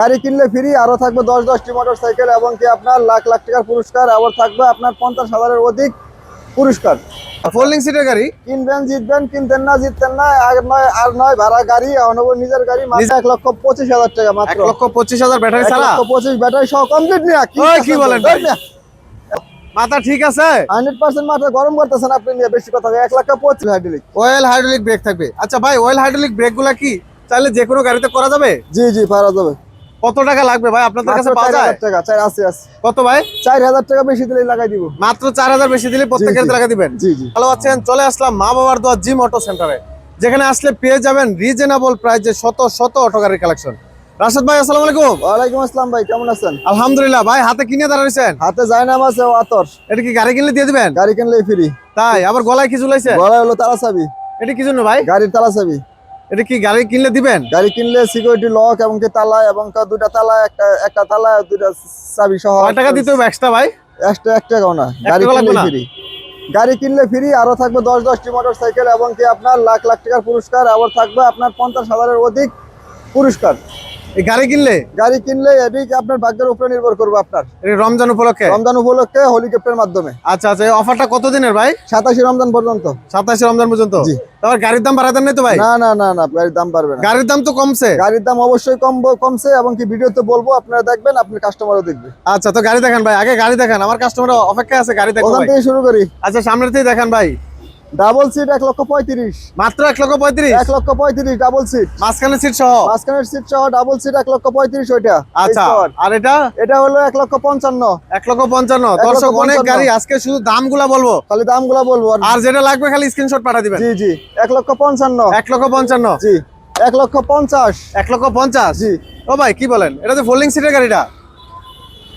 গাড়ি কিনলে ফ্রি আরো থাকবে 10-10টি মোটরসাইকেল এবং কি আপনার লাখ লাখ টাকার পুরস্কার, আবার থাকবে আপনার 50,000-এর অধিক পুরস্কার। ফোল্ডিং সিটের গাড়ি কিনবেন জিতবেন, কিনতেন না জিততেন না। আর নয় ভাড়া গাড়ি, অনব নিজের গাড়ি। মাত্র 1,25,000 টাকা, মাত্র 1,25,000 ব্যাটারি ছাড়া 1,25,000 ব্যাটারি সহ কমপ্লিট নিয়ে কি বলেন ভাই? মাথা ঠিক আছে? 100% মাথা গরম করতেছেন আপনি নিয়ে, বেশি কথা। 1,25,000 হাইড্রোলিক অয়েল হাইড্রোলিক ব্রেক থাকবে। আচ্ছা ভাই, অয়েল হাইড্রোলিক ব্রেক গুলা কি চাইলে যে কোনো গাড়িতে করা যাবে? জি জি পারা যাবে। কত টাকা লাগবে ভাই আপনাদের কাছে পাওয়া যায়? 4,000 টাকা। 4 আছে। কত ভাই? 4,000 টাকা বেশি দিলেই লাগাই দিব। মাত্র 4,000 বেশি দিলে প্রত্যেকের লাগা দিবেন। জি জি। ভালো আছেন? চলে আসলাম মা বাবার দোয়া জিম অটো সেন্টারে, যেখানে আসলে পেয়ে যাবেন রিজনেবল প্রাইসে শত শত অটো গাড়ির কালেকশন। রাশেদ ভাই আসসালামু আলাইকুম। ওয়ালাইকুম আসসালাম ভাই, কেমন আছেন? আলহামদুলিল্লাহ। ভাই হাতে কিনে দাঁড়াইছেন? হাতে জায়নাম আছে ও আতর। এটা কি গাড়ি কিনলে দিয়ে দিবেন? গাড়ি কিনলেই ফ্রি। তাই? আবার গলায় কি ঝুলাইছে? গলায় হলো তালা চাবি। এটা কি জন্য ভাই? গাড়ির তালা চাবি। এটা কি গাড়ি কিনলে দিবেন? গাড়ি কিনলে সিকিউরিটি লক এবং কি তালা এবং দুইটা তালা, একটা তালা, দুইটা চাবি সহ। কয় টাকা দিতে হবে এক্সট্রা ভাই? এক্সট্রা 1 টাকাও না। গাড়ি কিনলে ফ্রি। গাড়ি কিনলে ফ্রি আরো থাকবে 10-10টি মোটরসাইকেল এবং কি আপনার লাখ লাখ টাকার পুরস্কার, আবার থাকবে আপনার 50,000-এর অধিক পুরস্কার। এই গাড়ি কিনলে এটি আপনার ভাগ্যের উপরে নির্ভর করবে। আপনার এটা রমজান উপলক্ষে হেলিকপ্টারের মাধ্যমে। আচ্ছা আচ্ছা, এই অফারটা কতদিনের ভাই? 27 রমজান পর্যন্ত। 27 রমজান পর্যন্ত? জি। তারপর গাড়ির দাম বাড়াতেন নাই তো ভাই? না না না না, গাড়ির দাম বাড়বে না। গাড়ির দাম তো কমছে। গাড়ির দাম অবশ্যই কমছে এবং কি ভিডিওতে বলবো, আপনারা দেখবেন, আপনার কাস্টমারও দেখবে। আচ্ছা, তো গাড়ি দেখান ভাই, আগে গাড়ি দেখান, আমার কাস্টমার অপেক্ষায় আছে গাড়ি দেখবো। ওখান ভাই থেকে শুরু করি। আচ্ছা, সামনের থেকে দেখান ভাই। Double seat 1,35,000। মাত্র 1,35,000? 1,35,000 ডাবল সিট। মাঝখানে সিট সহ? মাঝখানের সিট সহ ডাবল সিট 1,35,000 ওইটা। আচ্ছা, আর এটা হলো 1,55,000। 1,55,000। দর্শক অনেক গাড়ি, আজকে শুধু দামগুলা বলবো, খালি দামগুলা বলবো। আর যেটা লাগবে খালি স্ক্রিনশট পাঠা দিবেন। জি জি। 1,55,000। 1,55,000? জি। 1,50,000। 1,50,000? জি। ও ভাই কি বলেন, এটা তো ফোল্ডিং সিটের গাড়িটা,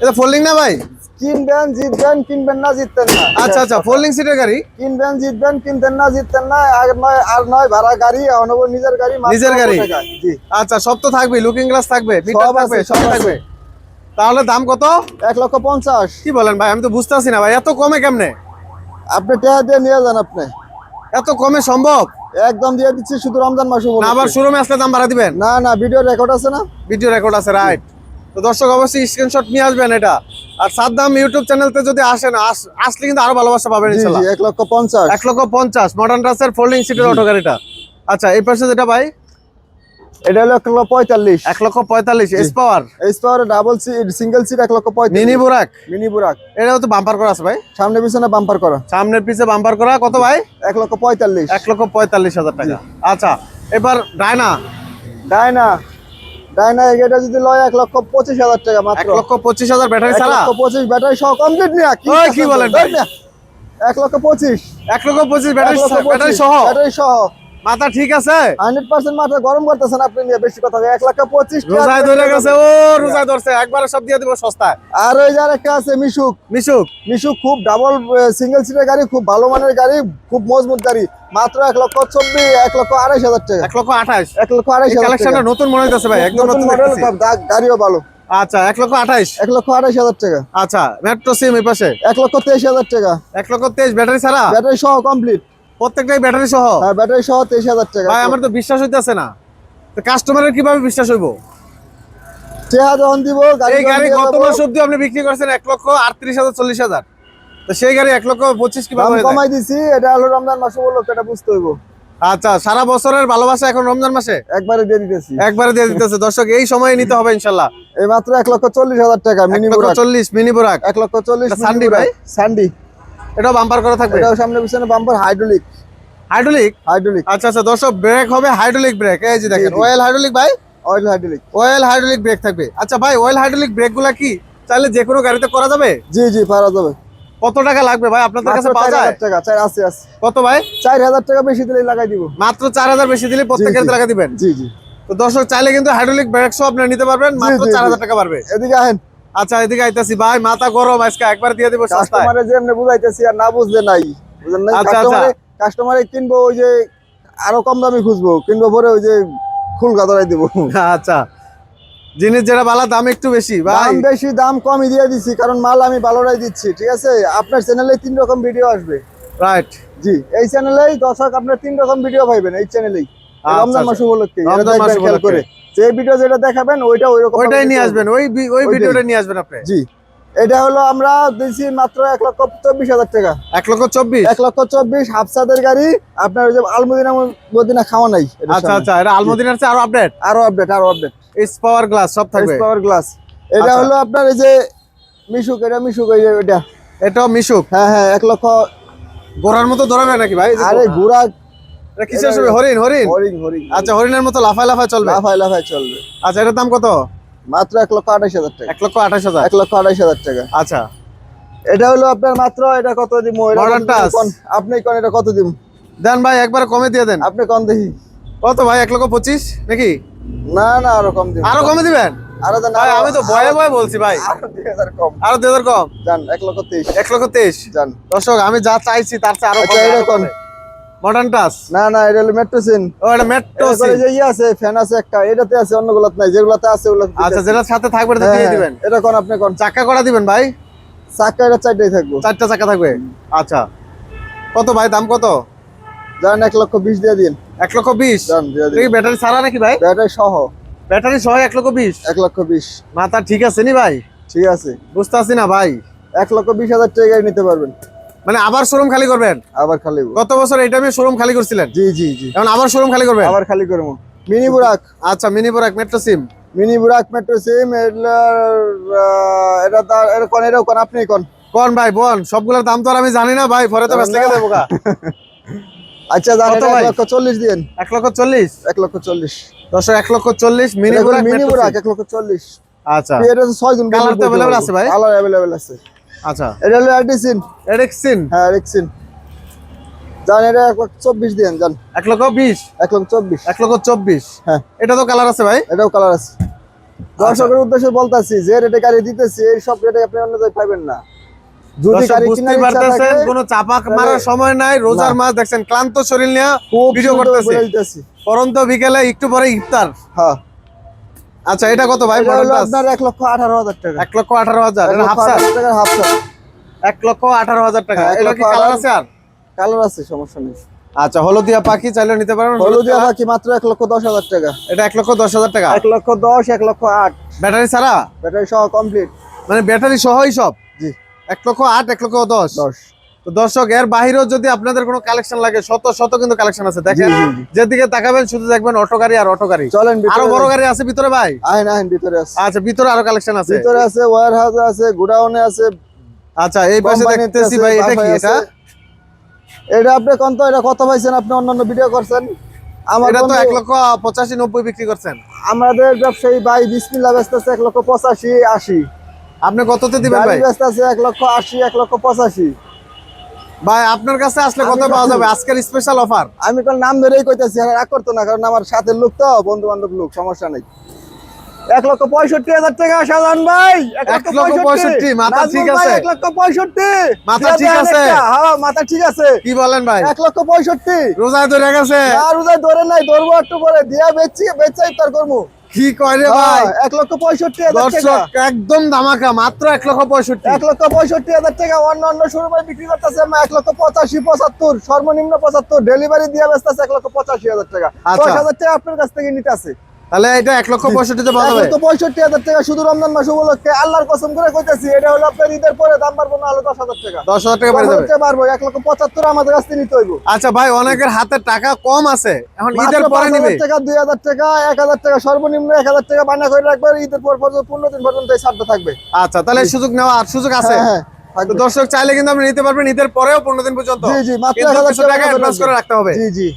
এটা ফোল্ডিং না ভাই? কিনবেন জিতবেন, কিনবেন না জিততেন না। আচ্ছা আচ্ছা, ফোল্ডিং সিটের গাড়ি। কিনবেন জিতবেন, কিনতেন না জিততেন না। আর নয় ভাড়া গাড়ি, অনব নিজের গাড়ি। নিজের গাড়ি। জি। আচ্ছা, সব তো থাকবে, লুকিং গ্লাস থাকবে, মিটার থাকবে, সব থাকবে। তাহলে দাম কত? 1,50,000। কি বলেন ভাই, আমি তো বুঝতেছি না ভাই, এত কমে কেমনে? আপনি টাকা দিয়ে নিয়ে যান। আপনি এত কমে সম্ভব? একদম দিয়ে দিচ্ছি, শুধু রমজান মাস না আবার শোরুমে আসলে দাম বাড়া দিবেন? না না, ভিডিও রেকর্ড আছে না? ভিডিও রেকর্ড আছে, রাইট। তো দর্শক অবশ্যই স্ক্রিনশট নিয়ে আসবেন এটা। আর সাদ্দাম ইউটিউব চ্যানেলতে যদি আসেন, আসলে কিন্তু আরো ভালোবাসা পাবেন ইনশাআল্লাহ। 1,50,000। 1,50,000 মডার্ন টাচের ফোল্ডিং সিটের অটো গাড়িটা। আচ্ছা, এই পাশে যেটা ভাই? এটা হলো 1,45,000। 1,45,000 S power? S power double seat, single seat 1,45,000। Mini Buraq? Mini Buraq. এটাও তো বাম্পার করা আছে ভাই? সামনে পিছনে বাম্পার করা। সামনের পিছে বাম্পার করা। কত ভাই? 1,45,000। 1,45,000 টাকা। আচ্ছা, এবার ডায়না এটা যদি লয় 1,25,000 টাকা, মাত্র 1,25,000 ব্যাটারি ছাড়া 1,25,000 ব্যাটারি সহ কমপ্লিট নিয়ে কি বলেন ভাই? 1,25,000। 1,25,000 ব্যাটারি সহ? ব্যাটারি সহ। মাথা ঠিক আছে? 100% মাথা গরম করতেছেন আপনি নিয়ে, বেশি কথা। 1,25,000 রোজায় ধরে গেছে, ও রোজায় ধরছে, একবারে সব দিয়ে দিব সস্তায়। আর ওই যার একটা আছে মিশুক, খুব ডাবল সিঙ্গেল সিটের গাড়ি, খুব ভালো মানের গাড়ি, খুব মজবুত গাড়ি। মাত্র 1,24,000, 1,28,000 টাকা। 1,28,000? 1,28,000 কালেকশনটা নতুন মনে হইতেছে ভাই, একদম নতুন মডেল, দেখতেছি। গাড়িও ভালো। আচ্ছা, 1,28,000? 1,28,000 টাকা। আচ্ছা, মেট্রো সিম এই পাশে? 1,23,000 টাকা। 1,23,000 ব্যাটারি ছাড়া? ব্যাটারি সহ কমপ্লিট। প্রত্যেকটাই ব্যাটারি সহ? হ্যাঁ, ব্যাটারি সহ 23,000 টাকা। ভাই আমার তো বিশ্বাস হইতেছে না, তো কাস্টমারের কিভাবে বিশ্বাস হইব? চেহারা যখন দিব, এই গাড়ি গত মাস অবধি আপনি বিক্রি করছেন 1,38,000 40,000, তো সেই গাড়ি 1,25,000 কিভাবে হয়ে যায়? কমাই দিছি, এটা হলো রমজান মাস উপলক্ষে, এটা বুঝতে হইব। আচ্ছা, সারা বছরের ভালোবাসা এখন রমজান মাসে একবারে দিয়ে দিতেছি। একবারে দিয়ে দিতেছে। দর্শক এই সময় নিতে হবে ইনশাআল্লাহ। এই মাত্র 1,40,000 টাকা। Mini বুরাক 1,40,000 mini বুরাক। 1,40,000 সান্ডি ভাই? সান্ডি। এটাও বাম্পার করা থাকবে? এটাও সামনে পিছনে বাম্পার, হাইড্রোলিক। আচ্ছা আচ্ছা, দর্শক ব্রেক হবে হাইড্রোলিক ব্রেক। এই যে দেখেন, অয়েল হাইড্রোলিক ভাই? অয়েল হাইড্রোলিক ব্রেক থাকবে। আচ্ছা ভাই, অয়েল হাইড্রোলিক ব্রেক গুলা কি চাইলে যে কোনো গাড়িতে করা যাবে? জি জি পারা যাবে। কত টাকা লাগবে ভাই আপনাদের কাছে পাওয়া যায়? 4,000 টাকা। 4 আছে। কত ভাই? 4,000 টাকা বেশি দিলেই লাগাই দিব। মাত্র 4,000 বেশি দিলে প্রত্যেকের লাগা দিবেন? জি জি। তো দর্শক চাইলে কিন্তু হাইড্রোলিক ব্রেক সহ আপনি নিতে পারবেন, মাত্র 4,000 টাকা পারবে। এদিকে আহেন। আচ্ছা, এদিকে আইতাছি ভাই, মাথা গরম আজকে, একবার দিয়ে দিব সস্তায়। কাস্টমারে যেমনে বুঝাইতেছি আর না বুঝলে নাই, বুঝলেন না? কাস্টমারে কিনবো, ওই যে আরো কম দামি খুঁজবো, কিনবো পরে ওই যে ফুল গাদরাই দিব। আচ্ছা, জিনিস যেটা ভালো দাম একটু বেশি ভাই। দাম বেশি, দাম কমই দিয়ে দিচ্ছি, কারণ মাল আমি ভালোটাই দিচ্ছি। ঠিক আছে, আপনার চ্যানেলে 3 রকম ভিডিও আসবে। রাইট। জি, এই চ্যানেলেই দর্শক আপনার 3 রকম ভিডিও পাইবেন, এই চ্যানেলেই। রমজান মাস উপলক্ষে। রমজান মাস উপলক্ষে। যে ভিডিও যেটা দেখাবেন ওইরকম ওইটাই নিয়ে আসবেন, ওই ভিডিওটা নিয়ে আসবেন আপনি। জি, এটা হলো আমরা দিচ্ছি মাত্র 1,24,000 টাকা। 1,24,000। 1,24,000 হাফসাদের গাড়ি। আপনার ওই যে আলমদিনা খাওয়া নাই। আচ্ছা আচ্ছা, এটা আলমদিনার চেয়ে আরো আপডেট। এস পাওয়ার গ্লাস সব থাকবে। Power glass. এটা আচ্ছা। হলো আপনার এই যে মিশুক, মিশুক এটা। এটাও মিশুক। হ্যাঁ 1 লক্ষ। ঘোড়ার মতো দৌড়াবে নাকি ভাই? আরে ঘোড়া এটা কিসের ছবি? হরিণ। হরিণ। আচ্ছা, হরিণের মতো লাফায় চলবে। লাফায় চলবে। আচ্ছা, এটার দাম কত? মাত্র 1,28,000 টাকা। 1,28,000। 1,28,000 টাকা। আচ্ছা, এটা হলো আপনার মাত্র, এটা কত দিম? Modern Touch। আপনি কোন এটা কত দিম? দেন ভাই, একবার কমে দিয়ে দেন। আপনি কোন দেখি কত ভাই? 1,25,000 নাকি? না আরো কম দিন। আরো কমে দিবেন? আরো দেন। ভাই আমি তো ভয়ে বলছি ভাই। আরো 2,000 কম। আরো 2,000 কম? জান 1,23,000। 1,23,000 জান। দর্শক, আমি যা চাইছি তার চেয়ে আরো আচ্ছা, কম। এটা কোন? Modern touch. না এটা হলো মেট্রোসিন। ও, এটা মেট্রো। যে আছে ফ্যান আছে একটা, এটাতে আছে, অন্যগুলোতে নাই। যেগুলোতে আছে ওগুলো। আচ্ছা, যেটার সাথে থাকবে এটা দিয়ে দিবেন। এটা কোন? আপনি কোন চাকা করা দিবেন ভাই? চাকা এটা 4টাই থাকবে। 4টা চাকা থাকবে। আচ্ছা, কত ভাই দাম কত? জান 1,20,000 দিয়ে দিন। 1,20,000? জান দিয়ে দিন। এই ব্যাটারি ছাড়া নাকি ভাই? ব্যাটারি সহ। ব্যাটারি সহ 1,20,000? 1,20,000। মাথা ঠিক আছে নি ভাই? ঠিক আছে। বুঝতে পারছি না ভাই। 1,20,000 টাকা গাড়ি নিতে পারবেন। মানে আবার শোরুম খালি করবেন? আবার খালি। গত বছর এই টাইমে শোরুম খালি করছিলেন? জি। এখন আবার শোরুম খালি করবেন? আবার খালি করবো। মিনি বুরাক। আচ্ছা, মিনি বুরাক মেট্রো সিম। মিনি বুরাক মেট্রো সিম। এটা তার এটাও কোন? আপনি কোন ভাই বল, সবগুলোর দাম তো আর আমি জানি না ভাই, পরে তো ব্যস্ত লেগে দেবো গা। আচ্ছা জান, এটা 1,40,000 দিন। 1,40,000? 1,40,000। দর্শক, 1,40,000 মিনি বুরাক। মিনি বুরাক 1,40,000। আচ্ছা, এটা 6 জন কালার তো अवेलेबल আছে ভাই? কালার अवेलेबल আছে। আচ্ছা, এটা হলো এডিসিন। এডিক্সিন। হ্যাঁ এডিসিন। জান এটা 1,24,000 দিন। জান 1,20,000? 1,24,000। 1,24,000? হ্যাঁ, এটা তো কালার আছে ভাই? এটাও কালার আছে। দর্শকের উদ্দেশ্যে বলতাছি, যে রেটে গাড়ি দিতেছি এই সব রেটে আপনি অন্য জায়গায় পাবেন না। যদি গাড়ি কিনার ইচ্ছা থাকে, কোনো চাপা মারার সময় নাই। রোজার মাস দেখছেন, ক্লান্ত শরীর নিয়ে ভিডিও করতেছি। পরন্ত বিকেলে একটু পরে ইফতার। হ্যাঁ। আচ্ছা, এটা কত ভাই? এটা হলো আপনার 1,18,000 টাকা। 1,18,000? এটা হাফসার? 1,18,000 টাকা। এটা কি কালার আছে? আর কালার আছে, সমস্যা নেই। আচ্ছা, হলদিয়া পাখি চাইলে নিতে পারেন। হলদিয়া পাখি মাত্র 1,10,000 টাকা। এটা 1,10,000 টাকা? 1,10,000, 1,08,000। ব্যাটারি ছাড়া? ব্যাটারি সহ কমপ্লিট। মানে ব্যাটারি সহই সব? জি। 1,08,000, 1,10,000। তো দর্শক, এর বাইরেও যদি আপনাদের কোনো কালেকশন লাগে, শত কিন্তু কালেকশন আছে। দেখেন, যেদিকে তাকাবেন শুধু দেখবেন অটো গাড়ি আর অটো গাড়ি। চলেন, আরো বড় গাড়ি আছে ভিতরে ভাই? আহেন ভিতরে আছে। আচ্ছা, ভিতরে আরো কালেকশন আছে? ভিতরে আছে, ওয়্যার হাউসে আছে, গোডাউনে আছে। আচ্ছা, এই পাশে দেখতেছি ভাই, এটা কি? এটা আপনি কোন? তো এটা কত পাইছেন? আপনি অন্যান্য ভিডিও করছেন। এটা তো 1,85,90 বিক্রি করছেন। আমাদের ব্যবসায়ী ভাই বিসমিল্লাহ বেচতেছে 1,85,000, 80। আপনি কততে দিবেন ভাই? বেচতেছে 1,80,000, 1,85,000। ভাই আপনার কাছে আসলে কত পাওয়া যাবে? আজকের স্পেশাল অফার। আমি কোন নাম ধরেই কইতাছি, আর রাগ করতো না, কারণ আমার সাথে লোক তো, বন্ধু বান্ধব লোক, সমস্যা নাই। 1,65,000 টাকা শাহজাহান ভাই। 1,65,000? মাথা ঠিক আছে? 1,65,000 মাথা ঠিক আছে? হ্যাঁ মাথা ঠিক আছে। কি বলেন ভাই? 1,65,000 রোজায় ধরে গেছে? না রোজায় ধরে নাই, ধরবো একটু পরে, দিয়া বেচা ইফতার করবো। কি কয় রে ভাই? 1,65,000 টাকা। দর্শক, একদম ধামাকা, মাত্র 1,65,000। 1,65,000 টাকা। অন্য শোরুমে বিক্রি করতেছে 1,85,000, 75, সর্বনিম্ন 75। ডেলিভারি দিয়ে বেচতেছে 1,85,000 টাকা। 10,000 টাকা আপনার কাছ থেকে নিতে আছে। তাহলে এটা 1,65,000 তে পাওয়া যাবে? 1,65,000 টাকা শুধু রমজান মাস উপলক্ষে। আল্লাহর কসম করে কইতেছি, এটা হলো আপনার ঈদের পরে দাম বাড়বো না, হলো 10,000 টাকা। 10,000 টাকা বেড়ে যাবে? পারবো। 1,75,000 আমাদের কাছ থেকে নিতে হইব। আচ্ছা ভাই, অনেকের হাতে টাকা কম আছে, এখন ঈদের পরে নিবে। 5,000 টাকা, 2,000 টাকা, 1,000 টাকা, সর্বনিম্ন 1,000 টাকা বানা করে রাখবে। ঈদের পর পর্যন্ত 15 দিন পর্যন্ত এই ছাড়টা থাকবে। আচ্ছা, তাহলে সুযোগ নেওয়ার সুযোগ আছে? হ্যাঁ তো দর্শক, চাইলে কিন্তু আপনি নিতে পারবেন ঈদের পরেও 15 দিন পর্যন্ত। জি মাত্র কিন্তু 1,000 টাকা অ্যাডভান্স করে রাখতে হবে। জি।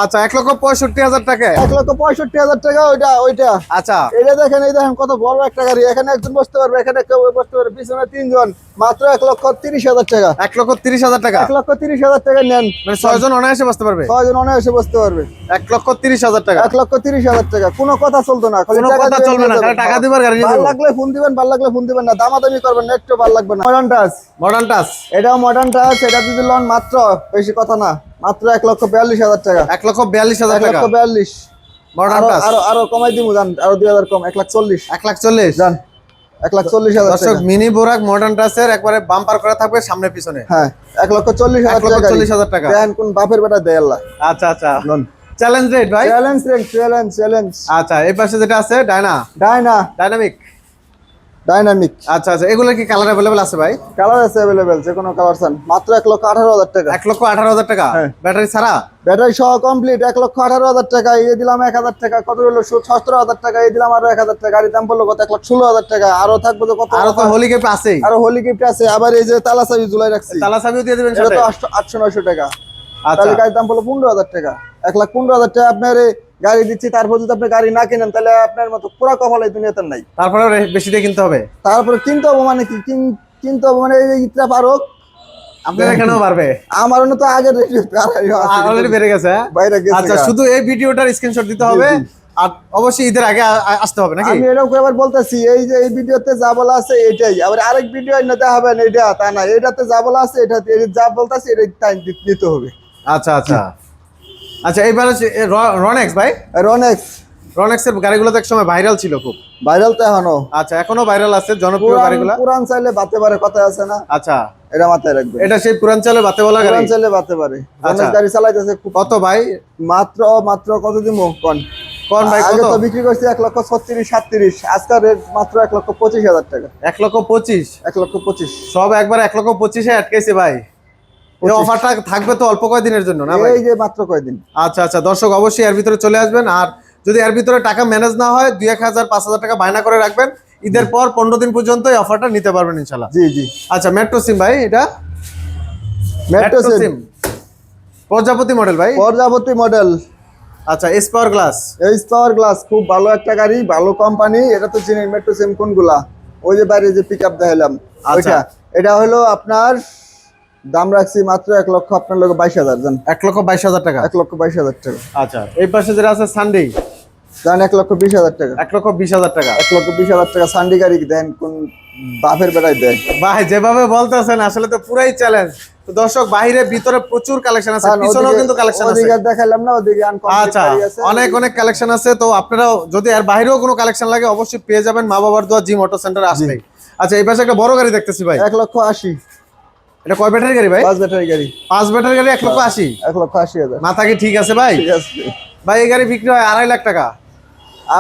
আচ্ছা, 1,65,000 টাকা? 1,65,000 টাকা ওইটা। আচ্ছা, এটা দেখেন, এই দেখেন কত বড় একটা গাড়ি। এখানে একজন বসতে পারবে, এখানে কেউ বসতে পারবে, পিছনে 3 জন। মাত্র 1,30,000 টাকা। 1,30,000 টাকা? 1,30,000 টাকা নেন। মানে 6 জন অনায়াসে বসতে পারবে? 6 জন অনায়াসে বসতে পারবে। 1,30,000 টাকা? 1,30,000 টাকা। কোনো কথা চলতো না, কোনো কথা চলবে না, খালি টাকা দিবার গাড়ি নিয়ে ভালো যাবো। লাগলে ফোন দিবেন, ভালো লাগলে ফোন দিবেন না, দামাদামি করবেন না, একটু ভালো লাগবে না। Modern touch. এটাও মডার্ন টাচ। এটা যদি লোন মাত্র, বেশি কথা না, মাত্র 1,42,000 টাকা। 1,42,000 টাকা? 1,42,000। মডার্ন টাচ আরো কমাই দিমু, জান, আরো 2,000 কম, 1,40,000। 1,40,000? জান 1,40,000 দর্শক, টাকা। মিনি বোরাক মডার্ন টাচের একবারে বাম্পার করা থাকবে সামনে পিছনে। হ্যাঁ 1,40,000 টাকা। 1,40,000 টাকা? দেন কোন বাপের বেটা দেয় আল্লাহ। আচ্ছা, লোন চ্যালেঞ্জ রেট ভাই, চ্যালেঞ্জ রেট, চ্যালেঞ্জ। আচ্ছা এই পাশে যেটা আছে ডাইনামিক। আচ্ছা আচ্ছা, এগুলো কি কালার अवेलेबल আছে ভাই? কালার আছে अवेलेबल, যে কোনো কালার চান, মাত্র 1,18,000 টাকা। 1,18,000 টাকা ব্যাটারি ছাড়া, ব্যাটারি সহ কমপ্লিট 1,18,000 টাকা। এই দিলাম 1,000 টাকা, কত হলো 17,000 টাকা। এই দিলাম আরো 1,000 টাকা, গাড়ির দাম পড়লো কত 1,16,000 টাকা। আরো থাকবে তো কত, আরো তো হোলি গিফট আছেই, আরো হোলি গিফট আছে। আবার এই যে তালা চাবি ঝুলাই রাখছি, তালা চাবিও দিয়ে দিবেন এটা সাথে, তো 800-900 টাকা। আচ্ছা তাহলে গাড়ির দাম পড়লো 15,000 টাকা। 1,15,000 টাকা আপনার গাড়ি দিচ্ছি, তারপর যদি আপনি গাড়ি না কিনেন তাহলে আপনার মতো পুরা কপাল এই দুনিয়াতে নাই। তারপরে বেশি দিয়ে কিনতে হবে, তারপরে কিনতে হবে মানে কি, কিনতে হবে মানে এই ইত্রা পারক আপনার এখানেও পারবে। আমার তো আগের অলরেডি বেড়ে গেছে, বাইরে গেছে। আচ্ছা শুধু এই ভিডিওটার স্ক্রিনশট দিতে হবে, আর অবশ্যই ঈদের আগে আসতে হবে নাকি? আমি এটাও আবার বলতেছি, এই যে এই ভিডিওতে যা বলা আছে এটাই, আবার আরেক ভিডিও নিতে হবে না, এটা তা না, এটাতে যা বলা আছে এটাতে যা বলতেছি এটাই টাইম দিতে হবে। আচ্ছা আচ্ছা আচ্ছা, এইবার রনেক্স ভাই, রনেক্স এর গাড়িগুলো তো এক সময় ভাইরাল ছিল, খুব ভাইরাল তো এখনো। আচ্ছা এখনো ভাইরাল আছে, জনপ্রিয় গাড়িগুলো। পুরান চাইলে বাতে পারে, কথা আছে না? আচ্ছা এটা মাথায় রাখবেন, এটা সেই পুরান চালে বাতে বলা গাড়ি, পুরান চাইলে বাতে পারে। আচ্ছা গাড়ি চালাইতেছে কত ভাই? মাত্র কত দিমু কোন ভাই? আগে কত তো বিক্রি করছি 1,36,37, আজকের রেট মাত্র 1,25,000 টাকা। 1,25,000? 1,25,000 সব একবার 1,25,000 আটকেছে ভাই। এই অফারটা থাকবে তো অল্প কয়েকদিনের জন্য না ভাই? এই যে মাত্র কয়েকদিন। আচ্ছা আচ্ছা, দর্শক অবশ্যই এর ভিতরে চলে আসবেন, আর যদি এর ভিতরে টাকা ম্যানেজ না হয় 2,000-5,000 টাকা বায়না করে রাখবেন, ঈদের পর 15 দিন পর্যন্ত এই অফারটা নিতে পারবেন ইনশাআল্লাহ। জি জি। আচ্ছা মেট্রো সিম ভাই, এটা মেট্রো সিম প্রজাপতি মডেল ভাই, প্রজাপতি মডেল। আচ্ছা এস পাওয়ার গ্লাস, খুব ভালো একটা গাড়ি, ভালো কোম্পানি। এটা তো চিনেন মেট্রো সিম কোনগুলা, ওই যে বাইরে যে পিকআপ দেখালাম ওইটা। এটা হলো আপনার দাম রাখছি মাত্র 1,00,000, আপনার লোক 22,000 জান। 1,22,000 টাকা, 1,22,000 টাকা। আচ্ছা এই পাশে যেটা আছে সানডে, জান 1,20,000 টাকা। 1,20,000 টাকা, 1,20,000 টাকা সান্ডি গাড়ি দেন, কোন বাপের বেড়াই দেয় ভাই? যেভাবে বলতেছেন আসলে তো পুরাই চ্যালেঞ্জ। তো দর্শক বাইরে ভিতরে প্রচুর কালেকশন আছে, পিছনেও কিন্তু কালেকশন আছে। ওদিকে দেখাইলাম না, ওদিকে আচ্ছা অনেক কালেকশন আছে। তো আপনারা যদি আর বাইরেও কোনো কালেকশন লাগে অবশ্যই পেয়ে যাবেন মা বাবার দোয়া জিম অটো সেন্টার আসলেই। আচ্ছা এই পাশে একটা বড় গাড়ি দেখতেছি ভাই, 1,80,000। এটা কয় ব্যাটারি গাড়ি ভাই? 5 ব্যাটারি গাড়ি। 5 ব্যাটারি গাড়ি 1,80,000? 1,80,000। মাথা কি ঠিক আছে ভাই? ঠিক আছে ভাই এই গাড়ি বিক্রি হয় 2.5 লাখ টাকা।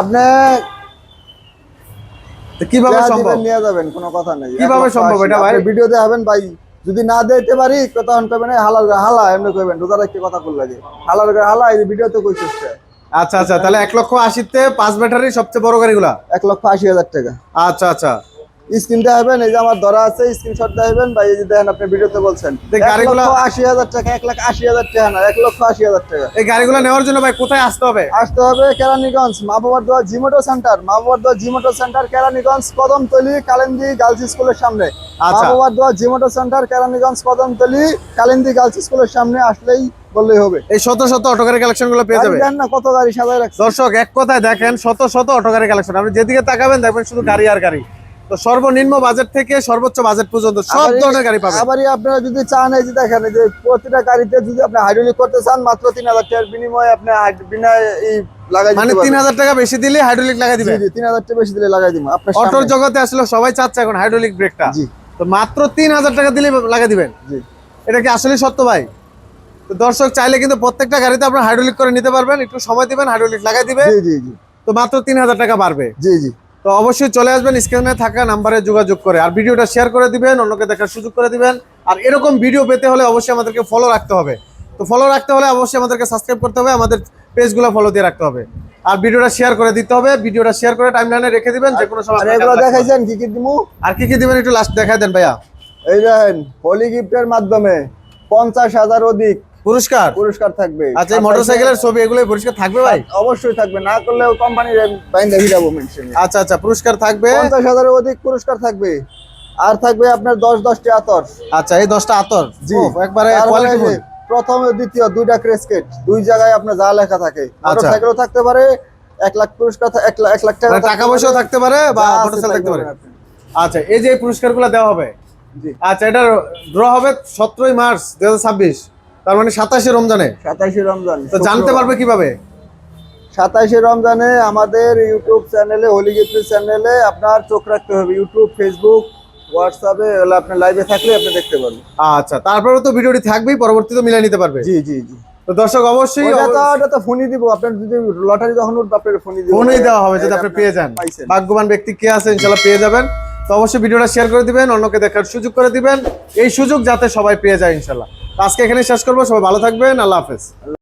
আপনি কিভাবে সম্ভব? নিয়ে যাবেন, কোনো কথা নেই। কিভাবে সম্ভব এটা ভাই? ভিডিও দেখাবেন ভাই, যদি না দিতে পারি তখন কইবেন হালা এমনি কইবেন, রোজা রাখতে কথা কল লাগে, হালা এই ভিডিওতে কইছিস। আচ্ছা আচ্ছা, তাহলে 1,80,000-তে 5 ব্যাটারি সবচেয়ে বড় গাড়িগুলা 1,80,000 টাকা। আচ্ছা আচ্ছা, স্ক্রিন দেখাবেন, এই যে আমার ধরা আছে, স্ক্রিনশট দেখাবেন ভাই, এই যে দেখেন আপনি ভিডিওতে বলছেন 1,80,000 টাকা, 1,80,000 টাকা না, 1,80,000 টাকা। এই গাড়িগুলো নেওয়ার জন্য ভাই কোথায় আসতে হবে? আসতে হবে কেরানীগঞ্জ মা বাবার দোয়া জিমোটো সেন্টার, কেরানীগঞ্জ কদমতলি কালিন্দী গার্লস স্কুলের সামনে। মা বাবার দোয়া জিমোটো সেন্টার, কেরানীগঞ্জ কদমতলি কালিন্দী গার্লস স্কুলের সামনে আসলেই বললেই হবে। এই শত শত অটো গাড়ি কালেকশন গুলো পেয়ে যাবে। দেখেন না কত গাড়ি সাজায় রাখছে। দর্শক এক কথায় দেখেন শত শত অটো গাড়ি কালেকশন, আপনি যেদিকে তাকাবেন দেখবেন শুধু গাড়ি আর গাড়ি। তো সর্বনিম্ন বাজেট থেকে সর্বোচ্চ বাজেট পর্যন্ত সব ধরনের গাড়ি পাবেন। আবারই আপনারা যদি চান, এই যে দেখেন, এই যে প্রতিটা গাড়িতে যদি আপনি হাইড্রোলিক করতে চান মাত্র 3,000 টাকার বিনিময়ে আপনি বিনা লাগাই দিতে মানে 3,000 টাকা বেশি দিলে হাইড্রোলিক লাগাই দিবেন। জি 3,000 টাকা বেশি দিলে লাগাই দিব আপনার সামনে। অটোর জগতে আসলে সবাই চাচ্ছে এখন হাইড্রোলিক ব্রেকটা, তো মাত্র 3,000 টাকা দিলে লাগাই দিবেন। জি এটা কি আসলে সত্য ভাই? তো দর্শক চাইলে কিন্তু প্রত্যেকটা গাড়িতে আপনারা হাইড্রোলিক করে নিতে পারবেন, একটু সময় দিবেন হাইড্রোলিক লাগাই দিবেন। জি জি জি, তো মাত্র 3,000 টাকা বাড়বে। জি জি। তো অবশ্যই চলে আসবেন স্ক্রিনে থাকা নাম্বারে যোগাযোগ করে, আর ভিডিওটা শেয়ার করে দিবেন, অন্যকে দেখার সুযোগ করে দিবেন। আর এরকম ভিডিও পেতে হলে অবশ্যই আমাদেরকে ফলো রাখতে হবে। তো ফলো রাখতে হলে অবশ্যই আমাদেরকে সাবস্ক্রাইব করতে হবে, আমাদের পেজগুলো ফলো দিয়ে রাখতে হবে, আর ভিডিওটা শেয়ার করে দিতে হবে। ভিডিওটা শেয়ার করে টাইমলাইনে রেখে দিবেন, যে কোনো সময়। এগুলো দেখাইছেন কি কি দিমু, আর কি কি দিবেন একটু লাস্ট দেখাই দেন ভাইয়া। এই দেখেন হোলি গিফটের মাধ্যমে 50,000 অধিক পুরস্কার থাকবে। আচ্ছা মোটরসাইকেলের ছবি এগুলো পুরস্কার থাকবে ভাই? অবশ্যই থাকবে, না করলেও কোম্পানির বাইন্দা হিরাবো মেনশন। আচ্ছা আচ্ছা, পুরস্কার থাকবে 50,000 অধিক পুরস্কার থাকবে, আর থাকবে আপনার 10টি আতর। আচ্ছা এই 10টা আতর জি একবারে কোয়ালিটিফুল। প্রথম ও দ্বিতীয় 2টা ক্রেসকেট, দুই জায়গায় আপনার যা লেখা থাকে। মোটরসাইকেলও থাকতে পারে, 1 লাখ পুরস্কার, 1 লাখ টাকা টাকা পয়সাও থাকতে পারে, বা মোটরসাইকেল থাকতে পারে। আচ্ছা এই যে পুরস্কারগুলো দেওয়া হবে, আচ্ছা এটা ড্র হবে 17 মার্চ 2026, তার মানে 27 রমজানে। 27 রমজান। তো জানতে পারবে কিভাবে? 27 রমজানে আমাদের ইউটিউব চ্যানেলে, হোলি গিফট চ্যানেলে আপনার চোখ রাখতে হবে। ইউটিউব, ফেসবুক, হোয়াটসঅ্যাপে আপনার লাইভে থাকলে আপনি দেখতে পারবেন। আচ্ছা তারপরে তো ভিডিওটি থাকবেই, পরবর্তীতে মিলিয়ে নিতে পারবে। জি জি জি। তো দর্শক অবশ্যই এটা তো ফোনই দিব, আপনার যদি লটারি যখন উঠবে আপনার ফোনই দিব, ফোনই দেওয়া হবে যদি আপনি পেয়ে যান। পাইছেন। ভাগ্যবান ব্যক্তি কে আছে ইনশাআল্লাহ পেয়ে যাবেন। তো অবশ্যই ভিডিওটা শেয়ার করে দিবেন, অন্যকে দেখার সুযোগ করে দিবেন, এই সুযোগ যাতে সবাই পেয়ে যায় ইনশাআল্লাহ। তো আজকে এখানে শেষ করবো, সবাই ভালো থাকবেন, আল্লাহ হাফেজ।